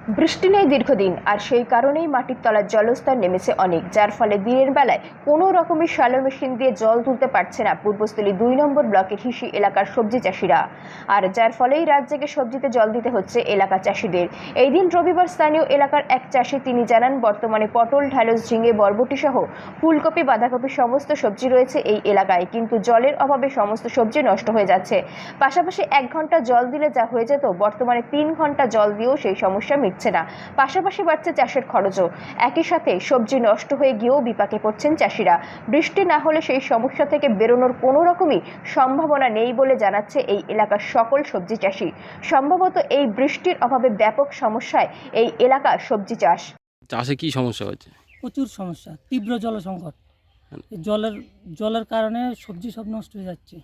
বৃষ্টি নেই দীর্ঘদিন, আর সেই কারণেই মাটির তলার জলস্তর নেমেছে অনেক, যার ফলে দিনের বেলায় কোনো রকমের শ্যালো মেশিন দিয়ে জল তুলতে পারছে না পূর্বস্থলী 2 নম্বর ব্লকের হিসি এলাকার সবজি চাষিরা। আর যার ফলেই রাত জেগে সবজিতে জল দিতে হচ্ছে এলাকার চাষিদের। এই দিন রবিবার স্থানীয় এলাকার এক চাষি তিনি জানান, বর্তমানে পটল, ঢ্যাঁড়স, ঝিঙে, বরবটি সহ ফুলকপি, বাঁধাকপি সমস্ত সবজি রয়েছে এই এলাকায়, কিন্তু জলের অভাবে সমস্ত সবজি নষ্ট হয়ে যাচ্ছে। পাশাপাশি 1 ঘন্টা জল দিলে যা হয়ে যেত, বর্তমানে 3 ঘন্টা জল দিয়েও সেই সমস্যা মিটছে না। পাশাপাশি বাড়ছে চাষের খরচও। একই সাথে সবজি নষ্ট হয়ে গিয়েও বিপাকে পড়ছেন চাষিরা। বৃষ্টি না হলে সেই সমস্যা থেকে বেরোনোর কোনো রকমই সম্ভাবনা নেই বলে জানাচ্ছে এই এলাকার সকল সবজি চাষি। সম্ভবত এই বৃষ্টির অভাবে ব্যাপক সমস্যায় এই এলাকার সবজি চাষ। চাষে কি সমস্যা হচ্ছে? প্রচুর সমস্যা, তীব্র জল সংকট। এই জলের কারণে সবজি সব নষ্ট হয়ে যাচ্ছে।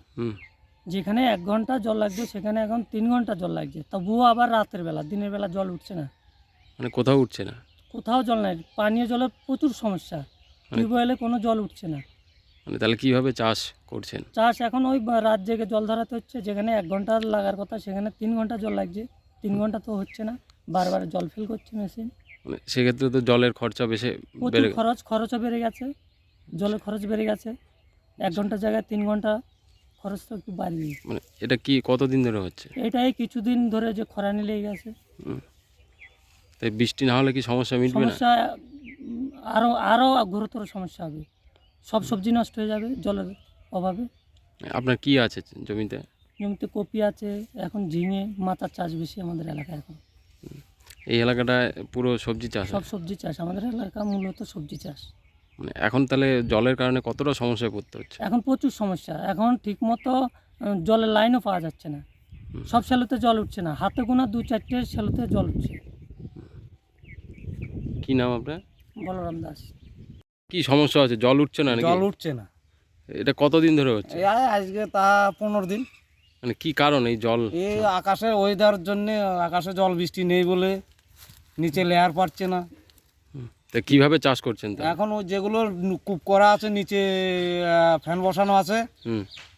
যেখানে 1 ঘন্টা জল লাগবে সেখানে এখন 3 ঘন্টা জল লাগছে, তবুও আবার রাতের বেলা, দিনের বেলা জল উঠছে না, মানে কোথাও উঠছে না? কোথাও জল নাই। পানীয় জলের প্রচুর সমস্যা, টিউবওয়েলে কোনো জল উঠছে না। মানে তাহলে কিভাবে চাষ করছেন? চাষ এখন ওই রাত জেগে জল ধরাতে হচ্ছে, যেখানে 1 ঘন্টা লাগার কথা সেখানে 3 ঘন্টা জল লাগছে। 3 ঘন্টা তো হচ্ছে না, বারবার জল ফেল করছে মেশিন। মানে সেক্ষেত্রে তো জলের খরচা বেশি প্রচুর খরচও বেড়ে গেছে, জলের খরচ বেড়ে গেছে। 1 ঘন্টার জায়গায় 3 ঘন্টা খরচ তো একটু বাড়িয়ে। মানে এটা কি কতদিন ধরে হচ্ছে? এটাই কিছুদিন ধরে যে খরানি লেগে গেছে। তাই বৃষ্টি না হলে কি সমস্যা মিটবে না? সমস্যা আরও গুরুতর সমস্যা হবে, সব সবজি নষ্ট হয়ে যাবে জলের অভাবে। আপনার কি আছে জমিতে? জমিতে কপি আছে, এখন ঝিঙে, মাথার চাষ বেশি আমাদের এলাকায়। এখন এই এলাকাটায় পুরো সবজি চাষ সব হয়? সবজি চাষ, আমাদের এলাকা মূলত সবজি চাষ। মানে এখন তাহলে জলের কারণে কতটা সমস্যায় পড়তে হচ্ছে? এখন প্রচুর সমস্যা, এখন ঠিকমতো জলের লাইনও পাওয়া যাচ্ছে না। সব শ্যালোতে জল উঠছে না, হাতে গোনা 2-4টে শ্যালোতে জল উঠছে। কি নাম আপনার? বলরাম দাস। কি সমস্যা হচ্ছে? জল উঠছে না নাকি? জল উঠছে না, এটা কতদিন ধরে হচ্ছে? এই আজকে তা 15 দিন। মানে কি কারণ এই জল? এই আকাশের ওয়েদার জন্য, আকাশে জল বৃষ্টি নেই বলে নিচে লেয়ার পাচ্ছে না। তা কিভাবে চাষ করছেন তা? এখন ওই যেগুলো কূপ করা আছে, নিচে ফ্যান বসানো আছে,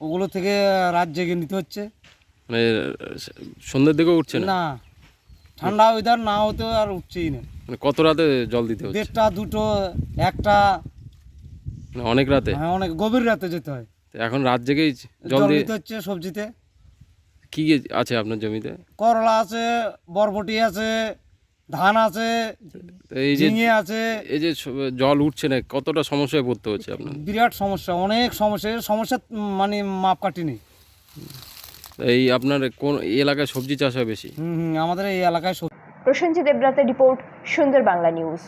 ওগুলো থেকে রাত জেগে নিতে হচ্ছে। মানে সন্ধ্যের দিকেও উঠছে না? না, ঠান্ডা ওয়েদার না হতে আর উঠছেই না। মানে কত রাতে জল দিতে হচ্ছে? 1:30, 2টো, 1টা, মানে অনেক রাতে? হ্যাঁ অনেক গভীর রাতে যেতে হয়। তো এখন রাত জেগেই জল জল দিয়ে দিতে হচ্ছে সবজিতে। কি আছে আপনার জমিতে? করলা আছে, বরবটি আছে, ধান আছে, তো এই যে ঝিঙে আছে। এই যে জল উঠছে না, কতটা সমস্যায় পড়তে হচ্ছে আপনার? বিরাট সমস্যা, অনেক সমস্যা, সমস্যা মানে মাপকাঠি নেই। এই আপনার কোন এই এলাকায় সবজি চাষ হয় বেশি? আমাদের এই এলাকায় প্রসেনজিৎ দেবরাতের রিপোর্ট, সুন্দর বাংলা নিউজ।